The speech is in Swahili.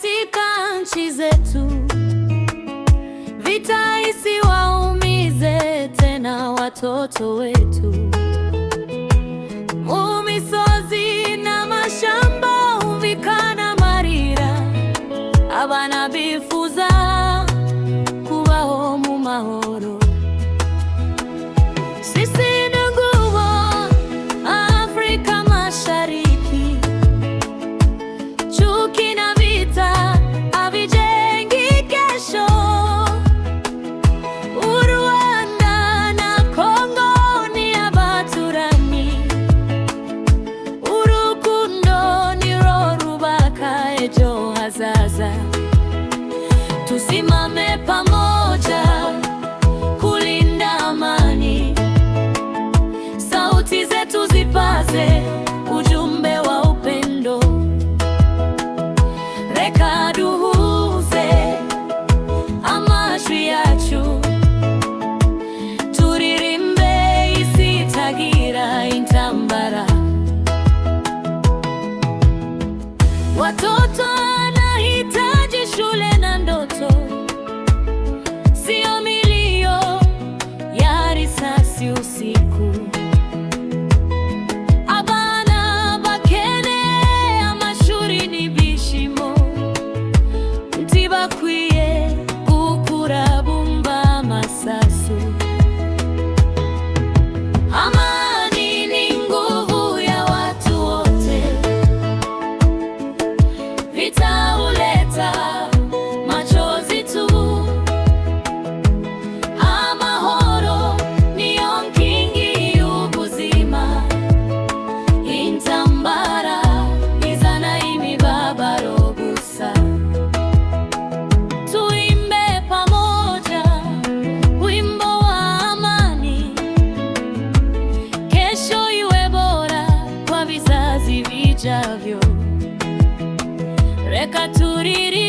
katika nchi zetu, vita isiwaumize tena watoto wetu. Umisozi na mashamba umvikana marira, abana bifuza kubaho mu mahoro. Sisi ndugu wa Afrika Mashariki, chuki na vita havijengi kesho. Rwanda na Kongo ni abaturani, urukundo nirwo rubaka ejo hazaza. Tusimame pamoja kulinda amani, sauti zetu zipaze ujumbe wa upendo. Reka duhuze amajwi yacu, turirimbe isitagira intambara. Watoto wanahitaji shule na ndoto, sio milio ya risasi usiku. Abana bakeneye amashuri n'ibishimo, ntibakwiye gukura bumva amasasu. Amani ni nguvu ya watu wote, vita huleta machozi tu. Amahoro niyo nkingi y'ubuzima, intambara izana imibabaro gusa. Tuimbe pamoja wimbo wa amani, kesho iwe bora kwa vizazi vijavyo. Reka turiri